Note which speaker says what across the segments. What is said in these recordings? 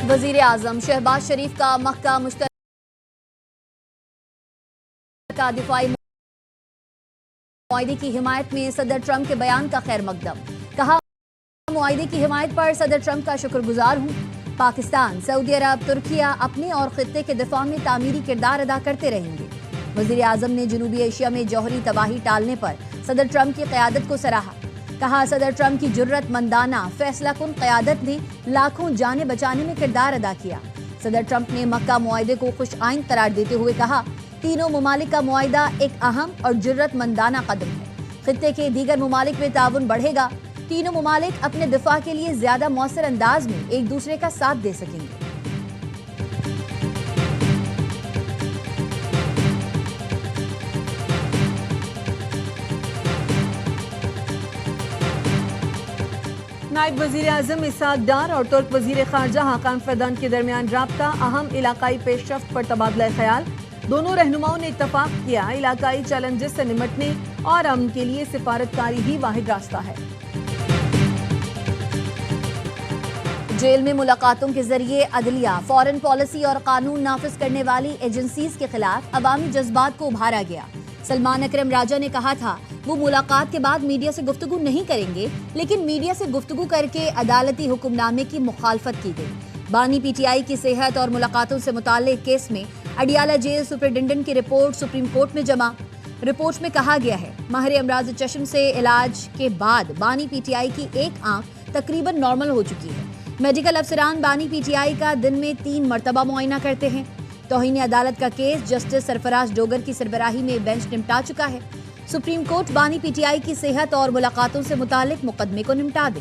Speaker 1: वजीर आजम शहबाज शरीफ का मक्का मुश्तरका दिफाई मुआहदे की हिमायत में सदर ट्रंप के बयान का खैर मकदम। कहा, मुआहदे की हिमायत पर सदर ट्रंप का शुक्रगुजार हूं। पाकिस्तान, सऊदी अरब, तुर्किया अपने और खित्ते के दिफा में तामीरी किरदार अदा करते रहेंगे। वजीर आजम ने जनूबी एशिया में जौहरी तबाही टालने पर सदर ट्रंप की क़यादत को सराहा। कहा, सदर ट्रंप की जुर्रतमंदाना फैसला कुन क़यादत ने लाखों जानें बचाने में किरदार अदा किया। सदर ट्रंप ने मक्का मुआहदे को खुश आइन करार देते हुए कहा, तीनों ममालिक का मुआहदा एक अहम और जुर्रतमंदाना कदम है। खित्ते के दीगर ममालिक में ताउन बढ़ेगा। तीनों ममालिक अपने दिफा के लिए ज्यादा मौसर अंदाज में एक दूसरे का साथ दे सकेंगे।
Speaker 2: नायब वजीर आजम इसहाक डार और तुर्क वजीर खारजा हाकान फिदान के दरमियान राब्ता अहम इलाकाई पेशरफ्त पर तबादला ख्याल। दोनों रहनुमाओं ने इत्तफाक किया, इलाकाई चैलेंजेस से निमटने और अमन के लिए सिफारतकारी ही वाहिद रास्ता है।
Speaker 1: जेल में मुलाकातों के जरिए अदलिया, फॉरेन पॉलिसी और कानून नाफिज करने वाली एजेंसीज के खिलाफ अवामी जज्बात को उभारा गया। सलमान अकरम राजा ने कहा था वो मुलाकात के बाद मीडिया से गुफ्तगू नहीं करेंगे, लेकिन मीडिया से गुफ्तगू करके अदालती हुक्मनामे की मुखालफत की गई। बानी पीटीआई की सेहत और मुलाकातों से मुताल्लिक केस में अडियाला जेल सुपरिटेंडेंट की रिपोर्ट सुप्रीम कोर्ट में जमा। रिपोर्ट में कहा गया है, माहिर अमराज चश्म से इलाज के बाद बानी पीटीआई की एक आंख तकरीबन नॉर्मल हो चुकी है। मेडिकल अफसरान बानी पीटीआई का दिन में 3 मरतबा मुआयना करते हैं। तौहीन अदालत का केस जस्टिस सरफराज डोगर की सरबराही में बेंच निपटा चुका है। सुप्रीम कोर्ट बानी पीटीआई की सेहत और मुलाकातों से मुतालिक मुकदमे को निपटा दे।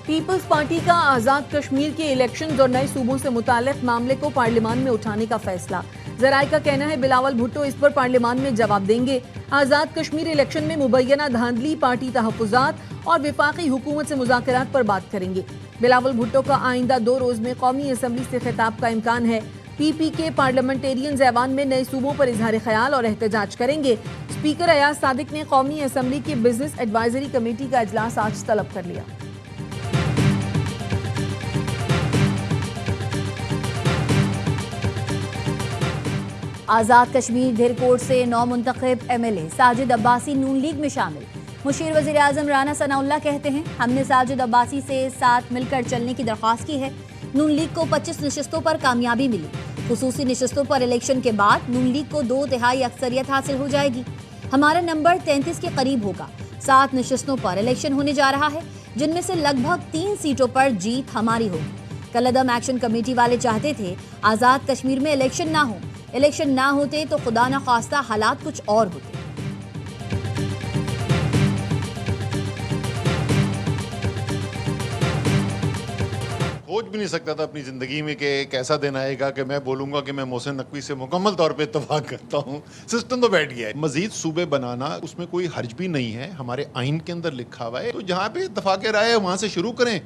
Speaker 2: पीपल्स पार्टी का आजाद कश्मीर के इलेक्शंस और नए सूबों से मुताल्लिक मामले को पार्लियामान में उठाने का फैसला। जराये का कहना है बिलावल भुट्टो इस पर पार्लियामान में जवाब देंगे। आजाद कश्मीर इलेक्शन में मुबैना धांधली, पार्टी तहफ्फुजात और विफाकी हुकूमत से मुज़ाकरात पर बात करेंगे। बिलावल भुट्टो का आइंदा 2 रोज में कौमी असम्बली से खिताब का इम्कान है। पीपी के पार्लियामेंटेरियन ऐवान में नए सूबों पर इजहार ख्याल और एहतजाज करेंगे। स्पीकर अयाज सादिक ने कौमी असम्बली की बिजनेस एडवाइजरी कमेटी का इजलास आज तलब कर लिया।
Speaker 1: आजाद कश्मीर धीरकोट से नौ मुंतखब एमएलए साजिद अब्बासी नून लीग में शामिल। मुशीर वजीर आजम राना सनाउल्लाह कहते हैं, हमने साजिद अब्बासी से साथ मिलकर चलने की दरख्वास्त की है। नून लीग को 25 नशिस्तों पर कामयाबी मिली। खुसूसी नशिस्तों पर इलेक्शन के बाद नून लीग को 2/3 अक्सरियत हासिल हो जाएगी। हमारा नंबर 33 के करीब होगा। 7 नशिस्तों पर इलेक्शन होने जा रहा है, जिनमें से लगभग 3 सीटों पर जीत हमारी होगी। कलअदम एक्शन कमेटी वाले चाहते थे आजाद कश्मीर में इलेक्शन ना हो। इलेक्शन ना होते तो खुदा न खास्ता हालात कुछ और होते।
Speaker 3: सोच भी नहीं सकता था अपनी जिंदगी में कि एक ऐसा दिन आएगा कि मैं बोलूंगा कि मैं मोहसिन नकवी से मुकम्मल तौर पे इत्तफाक करता हूँ। सिस्टम तो बैठ गया है। मजीद सूबे बनाना, उसमें कोई हर्ज भी नहीं है, हमारे आइन के अंदर लिखा हुआ है। तो जहाँ पे इत्तफाक राय है वहां से शुरू करें।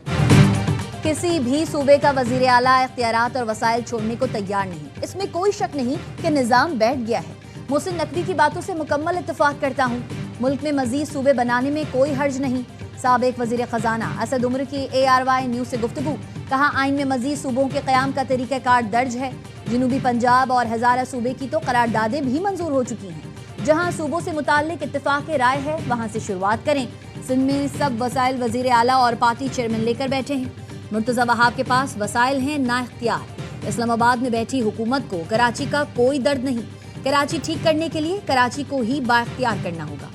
Speaker 1: किसी भी सूबे का वजीर आला इख्तियारात और वसाइल छोड़ने को तैयार नहीं। इसमें कोई शक नहीं कि निजाम बैठ गया है। मोहसिन नकवी की बातों से मुकम्मल इत्तफाक करता हूँ। मुल्क में मजीद सूबे बनाने में कोई हर्ज नहीं। साबिक वजीर खजाना असद उमर की ARY न्यूज से गुफ्तगू। कहा, आइन में मजीद सूबों के क़याम का तरीक़ाकार दर्ज है। जनूबी पंजाब और हज़ारा सूबे की तो करारदादें भी मंजूर हो चुकी हैं। जहाँ सूबों से मुताल्लिक इत्तफाक राय है वहाँ से शुरुआत करें। सिंध में सब वसाइल वजीर आला और पार्टी चेयरमैन लेकर बैठे हैं। मुर्तज़ा वहाब के पास वसाइल हैं ना इख्तियार। इस्लामाबाद में बैठी हुकूमत को कराची का कोई दर्द नहीं। कराची ठीक करने के लिए कराची को ही बाइख्तियार करना होगा।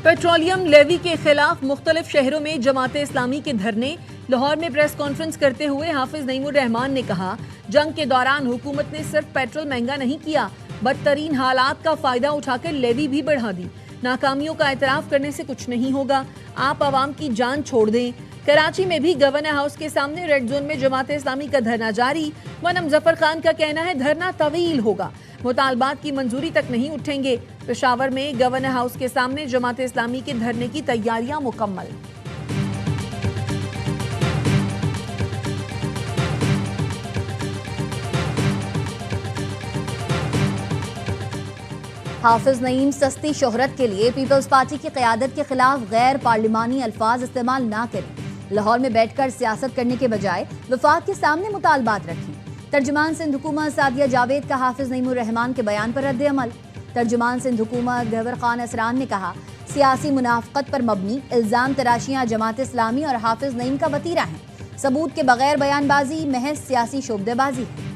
Speaker 2: पेट्रोलियम लेवी के खिलाफ मुख्तलिफ शहरों में जमाते इस्लामी के धरने। लाहौर में प्रेस कॉन्फ्रेंस करते हुए हाफिज नईमुर रहमान ने कहा, जंग के दौरान हुकूमत ने सिर्फ पेट्रोल महंगा नहीं किया, बदतरीन हालात का फायदा उठाकर लेवी भी बढ़ा दी। नाकामियों का एतराफ करने से कुछ नहीं होगा। आप आवाम की जान छोड़ दें। कराची में भी गवर्नर हाउस के सामने रेड जोन में जमात इस्लामी का धरना जारी। वनम जफर खान का कहना है धरना तवील होगा, मुतालबात की मंजूरी तक नहीं उठेंगे। पेशावर में गवर्नर हाउस के सामने जमात इस्लामी के धरने की तैयारियां मुकम्मल।
Speaker 1: हाफिज नईम सस्ती शोहरत के लिए पीपल्स पार्टी की क़यादत के खिलाफ गैर पार्लिमानी अल्फाज इस्तेमाल ना करें। लाहौर में बैठकर सियासत करने के बजाय वफाक के सामने मुतालबात रखें। तर्जुमान सिंध हुकूमत सादिया जावेद का हाफिज नईमुर रहमान के बयान पर रद्द अमल। तर्जुमान सिंध हुकूमत गहवर खान असरान ने कहा, सियासी मुनाफकत पर मबनी इल्ज़ाम तराशियाँ जमात इस्लामी और हाफिज नईम का वतीरा हैं। सबूत के बगैर बयानबाजी महज सियासी शोबदेबाजी है।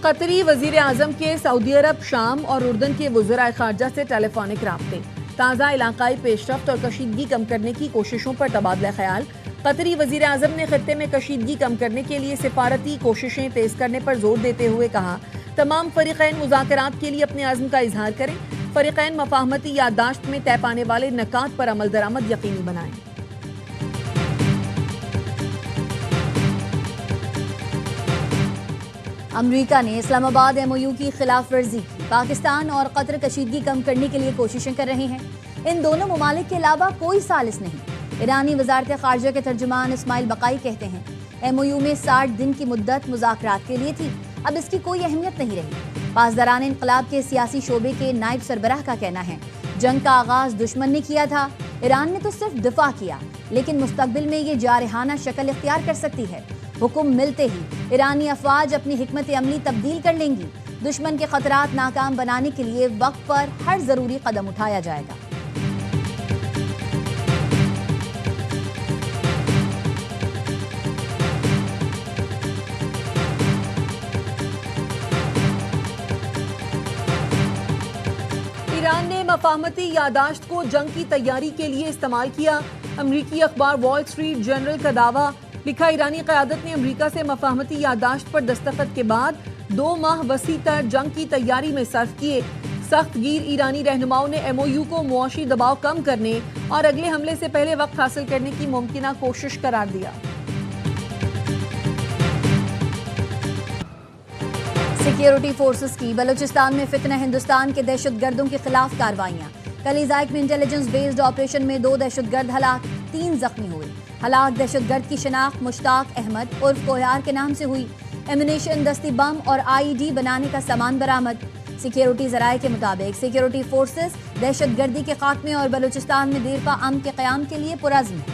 Speaker 2: कतरी वजीर आजम के सऊदी अरब, शाम और उर्दन के वज़राए खारजा से टेलीफोनिक राब्ते, ताज़ा इलाकाई पेशरफ्त और कशीदगी कम करने की कोशिशों पर तबादला ख्याल। कतरी वजीर आजम ने खत्ते में कशीदगी कम करने के लिए सिफारती कोशिशें तेज करने पर जोर देते हुए कहा, तमाम फरीक़ैन मुज़ाकरात के लिए अपने अज़्म का इजहार करें। फरीक़ैन मफ़ाहमती याददाश्त में तय पाने वाले नकात पर अमल दरामद यकीनी बनाएं।
Speaker 1: अमरीका ने इस्लामाबाद MOU की खिलाफ वर्जी की। पाकिस्तान और कतर कशीदगी कम करने के लिए कोशिशें कर रहे हैं। इन दोनों ममालिक के अलावा कोई सालिस नहीं। ईरानी वजारत खारजा के तर्जुमान इस्माइल बकाई कहते हैं, MOU में 60 दिन की मुद्दत मुज़ाकरात के लिए थी, अब इसकी कोई अहमियत नहीं रही। पासदारान इनकलाब के सियासी शोबे के नायब सरबराह का कहना है, जंग का आगाज दुश्मन ने किया था, ईरान ने तो सिर्फ दिफा किया, लेकिन मुस्तकबिल में ये जारहाना शक्ल इख्तियार कर सकती है। हुक्म मिलते ही ईरानी अफवाज अपनी हिकमत अमली तब्दील कर लेंगी। दुश्मन के खतरात नाकाम बनाने के लिए वक्त पर हर जरूरी कदम उठाया जाएगा।
Speaker 2: ईरान ने मफाहमती यादाश्त को जंग की तैयारी के लिए इस्तेमाल किया। अमरीकी अखबार वॉल स्ट्रीट जर्नल का दावा, लिखा, ईरानी क़यादत ने अमरीका से मफाहमती यादाश्त पर दस्तखत के बाद 2 माह वसी तर जंग की तैयारी में सर्फ किए। सख्त गिर ईरानी रहनुमाओं ने MOU को मुआशी दबाव कम करने और अगले हमले से पहले वक्त हासिल करने की मुमकिना कोशिश करार दिया।
Speaker 1: सिक्योरिटी फोर्सेस की बलूचिस्तान में फितना हिंदुस्तान के दहशतगर्दों के खिलाफ कार्रवाइयां। कल इज़ाइक में इंटेलिजेंस बेस्ड ऑपरेशन में 2 दहशतगर्द हलाक, 3 जख्मी हुए। हलाक दहशतगर्द की शिनाख्त मुश्ताक अहमद उर्फ कोयार के नाम से हुई। एमिनेशन, दस्ती बम और IED बनाने का सामान बरामद। सिक्योरिटी ज़राए के मुताबिक सिक्योरिटी फोर्सेस दहशतगर्दी के खात्मे और बलूचिस्तान में देरपा अमन के क़याम के लिए पुरज़्म है।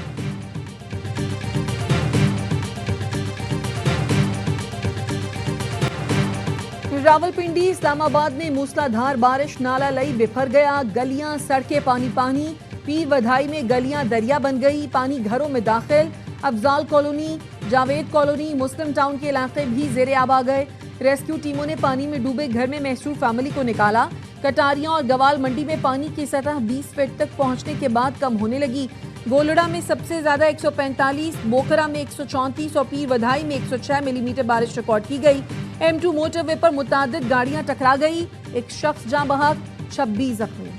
Speaker 2: रावलपिंडी, इस्लामाबाद में मूसलाधार बारिश, नाला लई बिफर गया, गलियां सड़कें पानी पानी। पीर वधाई में गलियां दरिया बन गई, पानी घरों में दाखिल। अफजाल कॉलोनी, जावेद कॉलोनी, मुस्लिम टाउन के इलाके भी ज़ेरे आब आ गए। रेस्क्यू टीमों ने पानी में डूबे घर में महसूर फैमिली को निकाला। कटारियां और गवाल मंडी में पानी की सतह 20 फीट तक पहुंचने के बाद कम होने लगी। गोलड़ा में सबसे ज्यादा 145, बोखरा में 134 और पीर वधाई में 106 मिलीमीटर बारिश रिकॉर्ड की गई। M2 मोटरवे पर मुतादिद गाड़ियां टकरा गई, एक शख्स जाँ बहक, 26 जख्मी।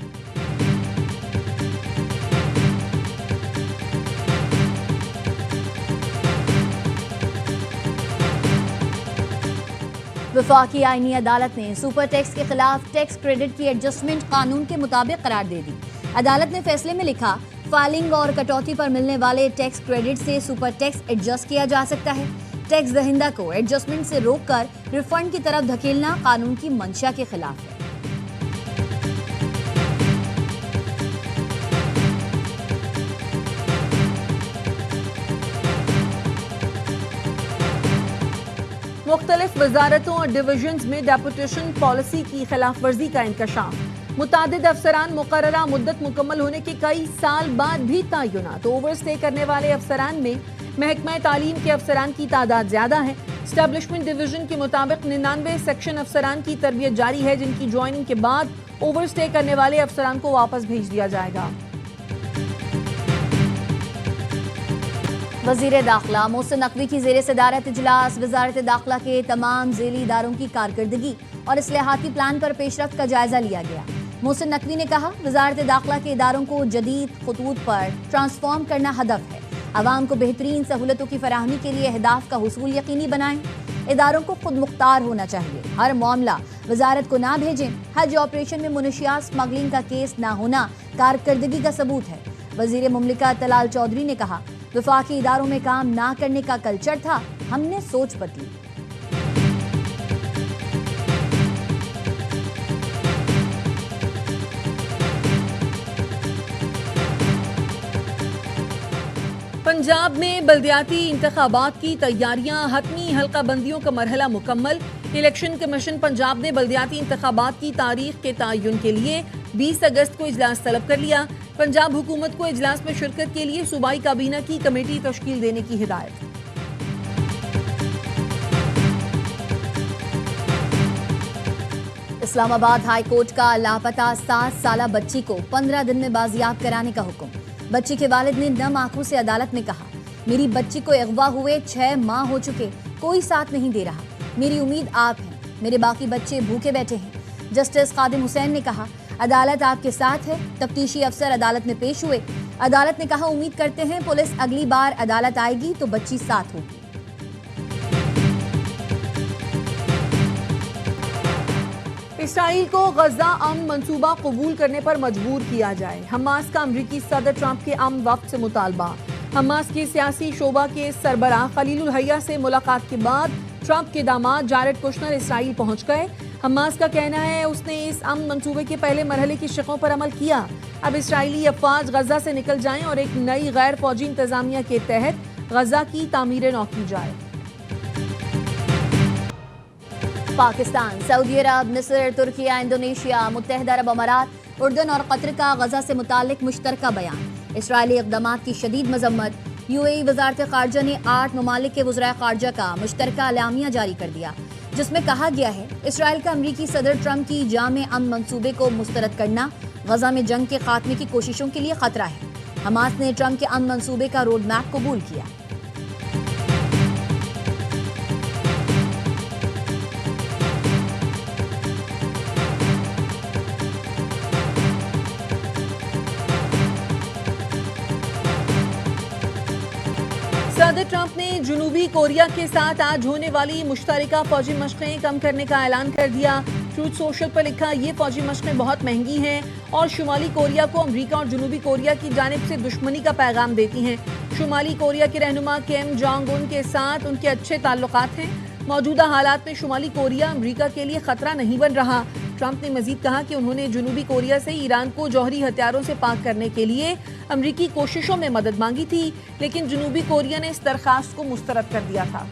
Speaker 1: वफाकी आईनी अदालत ने सुपर टैक्स के खिलाफ टैक्स क्रेडिट की एडजस्टमेंट कानून के मुताबिक करार दे दी। अदालत ने फैसले में लिखा, फाइलिंग और कटौती पर मिलने वाले टैक्स क्रेडिट से सुपर टैक्स एडजस्ट किया जा सकता है। टैक्स दहिंदा को एडजस्टमेंट से रोककर रिफंड की तरफ धकेलना कानून की मंशा के खिलाफ है।
Speaker 2: मुख्तलिफ वजारतों और डिविजन्स में डेपुटेशन पॉलिसी की खिलाफ वर्जी का इंकशाफ। मुतादिद अफसरान मुकर्ररा मुद्दत मुकम्मल होने के कई साल बाद भी तयनात। ओवर स्टे करने वाले अफसरान में महकमा तालीम के अफसरान की तादाद ज्यादा है। स्टैब्लिशमेंट डिवीजन के मुताबिक 99 सेक्शन अफसरान की तरबियत जारी है, जिनकी ज्वाइनिंग के बाद ओवर स्टे करने वाले अफसरान को वापस भेज दिया जाएगा।
Speaker 1: वज़ीर दाखिला मोहसिन नकवी की ज़ेरे सदारत इजलास वज़ारत दाखिला के तमाम ज़ेली इदारों की कारकर्दगी और इस्लाहाती प्लान पर पेशरफ्त का जायजा लिया गया। मोहसिन नकवी ने कहा, वज़ारत दाखिला के इदारों को जदीद खतूत पर ट्रांसफॉर्म करना हदफ है। आवाम को बेहतरीन सहूलतों की फराहमी के लिए अहदाफ का हुसूल यकीनी बनाएं। इदारों को खुद मुख्तार होना चाहिए, हर मामला वजारत को ना भेजें। हज ऑपरेशन में मुनशियात स्मगलिंग का केस ना होना कारकर्दगी का सबूत है। वज़ीर मुमलिकत तलाल चौधरी ने कहा, वफाकी इदारों में काम ना करने का कल्चर था, हमने सोच बदली।
Speaker 2: पंजाब में बल्दियाती इंतखाबात की तैयारियां, हतमी हल्का बंदियों का मरहला मुकम्मल। इलेक्शन कमीशन पंजाब ने बल्दियाती इंतखाबात की तारीख के तयन के लिए 20 अगस्त को इजलास तलब कर लिया। पंजाब हुकूमत को इजलास में शिरकत के लिए सूबाई काबीना की कमेटी तश्कील देने की हिदायत।
Speaker 1: इस्लामाबाद हाई कोर्ट का लापता 7 साला बच्ची को 15 दिन में बाजियाब कराने का हुक्म। बच्ची के वालिद ने नम आंखों से अदालत में कहा, मेरी बच्ची को अगवा हुए 6 माह हो चुके, कोई साथ नहीं दे रहा। मेरी उम्मीद आप हैं, मेरे बाकी बच्चे भूखे बैठे हैं। जस्टिस खादिम हुसैन ने कहा, अदालत आपके साथ है। तफ्तीशी अफसर अदालत में पेश हुए। अदालत ने कहा, उम्मीद करते हैं पुलिस अगली बार अदालत आएगी तो बच्ची साथ होगी।
Speaker 2: इसराइल को गजा अमन मंसूबा कबूल करने पर मजबूर किया जाए। हमास का अमरीकी सदर ट्रंप के अमन वक्त से मुतालबा। हमास के सियासी शोबा के सरबराह खलीलुल हैया से मुलाकात के बाद ट्रंप के दामाद जारेड कुशनर इसराइल पहुंच गए। हमास का कहना है उसने इस अमन मंसूबे के पहले मरहले की शिकों पर अमल किया। अब इसराइली अफवाज गजा से निकल जाएं और एक नई गैर फौजी इंतजामिया के तहत गजा की तामीर नौ की जाए।
Speaker 1: पाकिस्तान, सऊदी अरब, मिस्र, तुर्किया, इंडोनेशिया, मुत्तहदा अरब अमारात, उर्दन और कतर का गजा से मुताल्लिक मुश्तरका बयान। इसराइली इक़दामात की शदीद मजम्मत। यूएई वजारत ख़ारजा ने 8 ममालिक के वज़राए ख़ारजा का मुश्तरका अलामिया जारी कर दिया, जिसमें कहा गया है इसराइल का अमरीकी सदर ट्रंप की जामे अमन मंसूबे को मुस्तरद करना गजा में जंग के खात्मे की कोशिशों के लिए खतरा है। हमास ने ट्रंप के अमन मंसूबे का रोड मैप कबूल किया।
Speaker 2: सदर ट्रंप ने जनूबी कोरिया के साथ आज होने वाली मुश्तरका फौजी मशक़ें कम करने का ऐलान कर दिया। ट्रूथ सोशल पर लिखा, ये फौजी मशक़ें बहुत महंगी हैं और शुमाली कोरिया को अमेरिका और जनूबी कोरिया की जानिब से दुश्मनी का पैगाम देती हैं। शुमाली कोरिया के रहनुमा किम जोंग उन के साथ उनके अच्छे ताल्लुकात हैं। मौजूदा हालात में शुमाली कोरिया अमेरिका के लिए खतरा नहीं बन रहा। ट्रंप ने मजीद कहा कि उन्होंने जनूबी कोरिया से ईरान को जौहरी हथियारों से पाक करने के लिए अमरीकी कोशिशों में मदद मांगी थी, लेकिन जनूबी कोरिया ने इस दरख्वास्त को मुस्तरद कर दिया था।